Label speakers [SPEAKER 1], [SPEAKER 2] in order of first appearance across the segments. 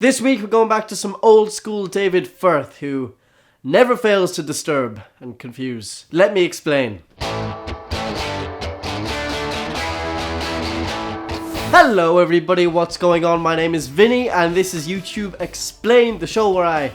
[SPEAKER 1] This week we're going back to some old school David Firth, who never fails to disturb and confuse. Let me explain. Hello everybody, what's going on? My name is Vinny and this is YouTube Explained, the show where I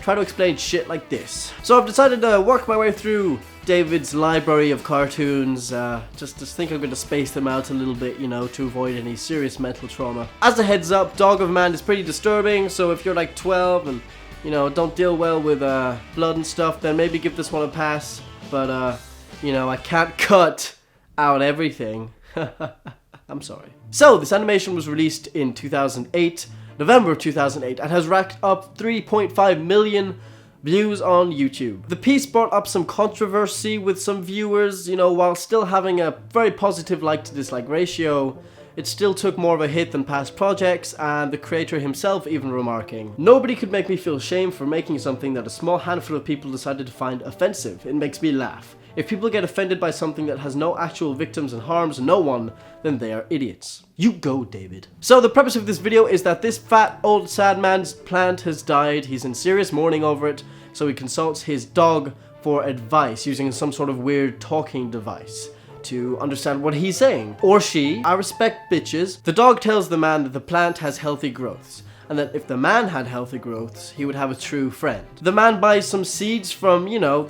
[SPEAKER 1] try to explain shit like this. So I've decided to work my way through David's library of cartoons, just think I'm going to space them out a little bit, you know, to avoid any serious mental trauma. As a heads up, Dog of Man is pretty disturbing, so if you're like 12 and, you know, don't deal well with blood and stuff, then maybe give this one a pass. But, you know, I can't cut out everything. I'm sorry. So, this animation was released in 2008, November of 2008, and has racked up 3.5 million views on YouTube. The piece brought up some controversy with some viewers, you know, while still having a very positive like to dislike ratio. It still took more of a hit than past projects, and the creator himself even remarking, "Nobody could make me feel shame for making something that a small handful of people decided to find offensive. It makes me laugh. If people get offended by something that has no actual victims and harms no one, then they are idiots." You go, David. So the premise of this video is that this fat old sad man's plant has died. He's in serious mourning over it, so he consults his dog for advice using some sort of weird talking device to understand what he's saying. Or she. I respect bitches. The dog tells the man that the plant has healthy growths, and that if the man had healthy growths, he would have a true friend. The man buys some seeds from, you know,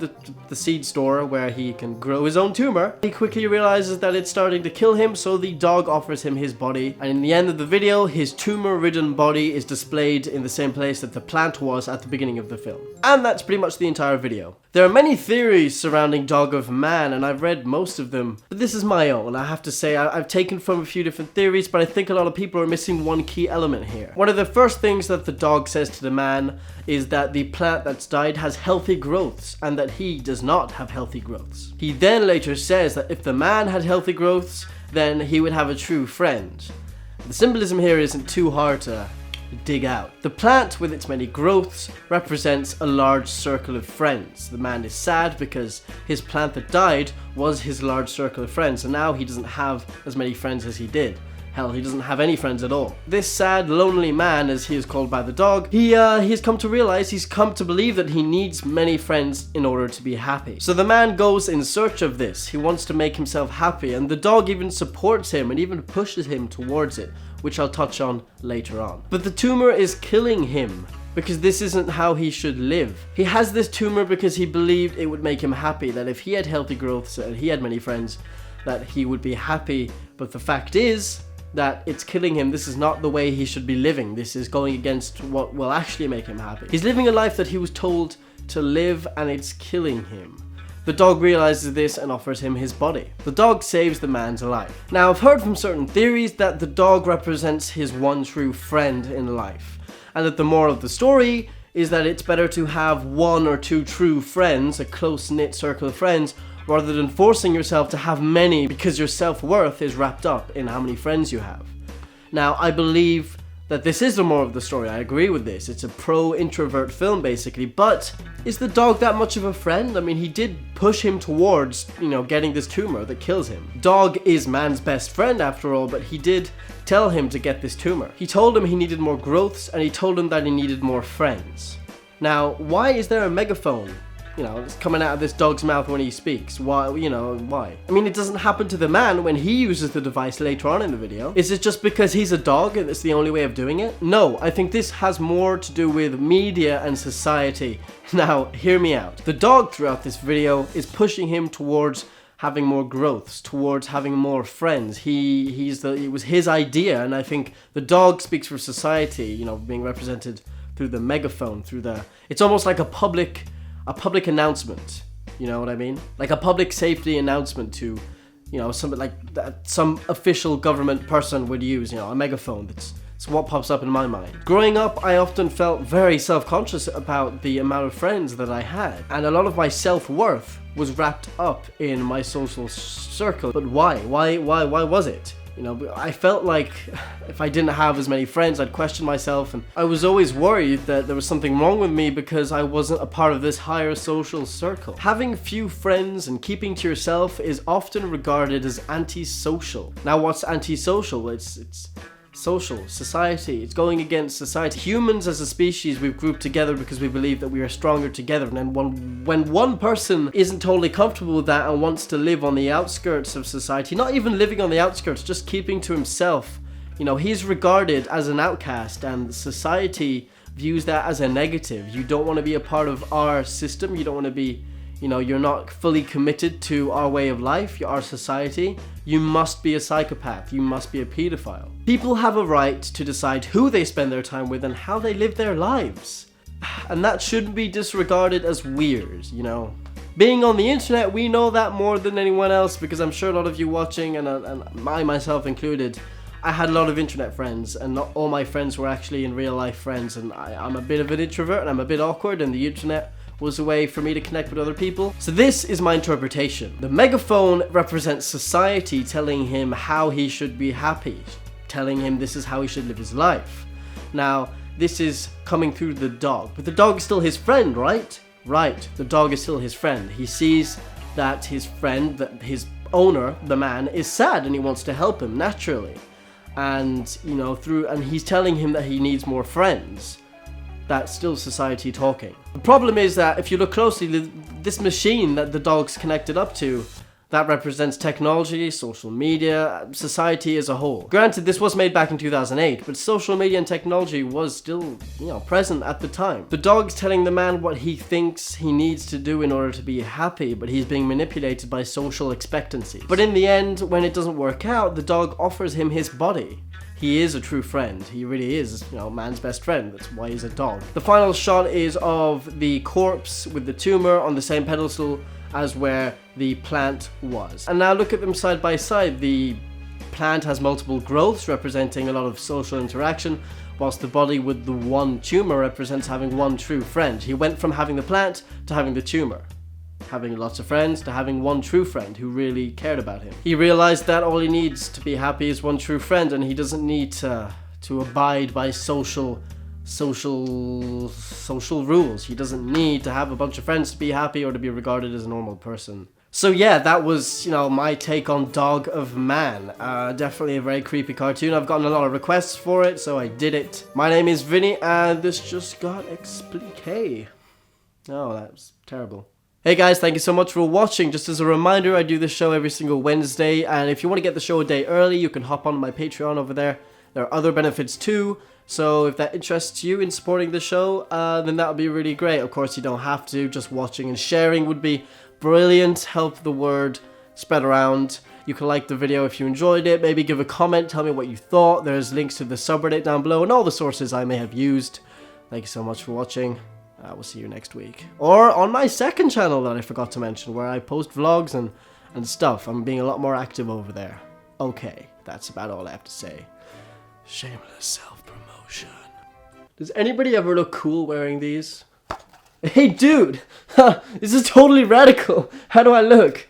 [SPEAKER 1] the seed store where he can grow his own tumor. He quickly realizes that it's starting to kill him, so the dog offers him his body. And in the end of the video, his tumor-ridden body is displayed in the same place that the plant was at the beginning of the film. And that's pretty much the entire video. There are many theories surrounding Dog of Man, and I've read most of them, but this is my own. I have to say, I've taken from a few different theories, but I think a lot of people are missing one key element here. One of the first things that the dog says to the man is that the plant that's died has healthy growths, and that he does not have healthy growths. He then later says that if the man had healthy growths, then he would have a true friend. The symbolism here isn't too hard to dig out. The plant with its many growths represents a large circle of friends. The man is sad because his plant that died was his large circle of friends, and now he doesn't have as many friends as he did. Hell, he doesn't have any friends at all. This sad, lonely man, as he is called by the dog, he's come to realize, he's come to believe that he needs many friends in order to be happy. So the man goes in search of this. He wants to make himself happy, and the dog even supports him and even pushes him towards it, which I'll touch on later on. But the tumor is killing him, because this isn't how he should live. He has this tumor because he believed it would make him happy, that if he had healthy growths and he had many friends, that he would be happy. But the fact is that it's killing him. This is not the way he should be living. This is going against what will actually make him happy. He's living a life that he was told to live, and it's killing him. The dog realizes this and offers him his body. The dog saves the man's life. Now, I've heard from certain theories that the dog represents his one true friend in life, and that the moral of the story is that it's better to have one or two true friends, a close-knit circle of friends, rather than forcing yourself to have many, because your self-worth is wrapped up in how many friends you have. Now, I believe that this is the moral of the story. I agree with this. It's a pro-introvert film, basically, but is the dog that much of a friend? I mean, he did push him towards, you know, getting this tumor that kills him. Dog is man's best friend, after all, but he did tell him to get this tumor. He told him he needed more growths, and he told him that he needed more friends. Now, why is there a megaphone, you know, it's coming out of this dog's mouth when he speaks? Why, you know, why? I mean, it doesn't happen to the man when he uses the device later on in the video. Is it just because he's a dog and it's the only way of doing it? No, I think this has more to do with media and society. Now, hear me out. The dog throughout this video is pushing him towards having more growths, towards having more friends. It was his idea, and I think the dog speaks for society, you know, being represented through the megaphone, it's almost like a public announcement, you know what I mean? Like a public safety announcement to, you know, something like that some official government person would use, you know, a megaphone. That's what pops up in my mind. Growing up, I often felt very self-conscious about the amount of friends that I had, and a lot of my self-worth was wrapped up in my social circle. But why? Why was it? You know, I felt like if I didn't have as many friends, I'd question myself, and I was always worried that there was something wrong with me because I wasn't a part of this higher social circle. Having few friends and keeping to yourself is often regarded as antisocial. Now, what's antisocial? It's society. It's going against society. Humans as a species, we've grouped together because we believe that we are stronger together. And then when one person isn't totally comfortable with that and wants to live on the outskirts of society, not even living on the outskirts, just keeping to himself, you know, he's regarded as an outcast, and society views that as a negative. You don't want to be a part of our system. You don't want to be, you know, you're not fully committed to our way of life, our society. You must be a psychopath. You must be a pedophile. People have a right to decide who they spend their time with and how they live their lives. And that shouldn't be disregarded as weird, you know. Being on the internet, we know that more than anyone else, because I'm sure a lot of you watching, and I myself included, I had a lot of internet friends, and not all my friends were actually in real life friends, and I'm a bit of an introvert and I'm a bit awkward, and the internet was a way for me to connect with other people. So this is my interpretation. The megaphone represents society telling him how he should be happy, telling him this is how he should live his life. Now, this is coming through the dog, but the dog is still his friend, right? Right, the dog is still his friend. He sees that his friend, that his owner, the man, is sad and he wants to help him naturally. And, you know, and he's telling him that he needs more friends. That's still society talking. The problem is that if you look closely, this machine that the dog's connected up to, that represents technology, social media, society as a whole. Granted, this was made back in 2008, but social media and technology was still, you know, present at the time. The dog's telling the man what he thinks he needs to do in order to be happy, but he's being manipulated by social expectancies. But in the end, when it doesn't work out, the dog offers him his body. He is a true friend. He really is, you know, man's best friend. That's why he's a dog. The final shot is of the corpse with the tumor on the same pedestal as where the plant was. And now look at them side by side. The plant has multiple growths representing a lot of social interaction, whilst the body with the one tumor represents having one true friend. He went from having the plant to having the tumor, having lots of friends to having one true friend who really cared about him. He realized that all he needs to be happy is one true friend, and he doesn't need to abide by social rules. He doesn't need to have a bunch of friends to be happy or to be regarded as a normal person. So yeah, that was, you know, my take on Dog of Man. Definitely a very creepy cartoon. I've gotten a lot of requests for it, so I did it. My name is Vinny, and this just got expliqué. Oh, that was terrible. Hey guys, thank you so much for watching. Just as a reminder, I do this show every single Wednesday, and if you want to get the show a day early, you can hop on my Patreon over there. There are other benefits too, so if that interests you in supporting the show, then that would be really great. Of course, you don't have to. Just watching and sharing would be brilliant. Help the word spread around. You can like the video if you enjoyed it. Maybe give a comment, tell me what you thought. There's links to the subreddit down below and all the sources I may have used. Thank you so much for watching. We'll see you next week. Or on my second channel that I forgot to mention, where I post vlogs and stuff. I'm being a lot more active over there. Okay, that's about all I have to say. Shameless self-promotion. Does anybody ever look cool wearing these? Hey dude! This is totally radical! How do I look?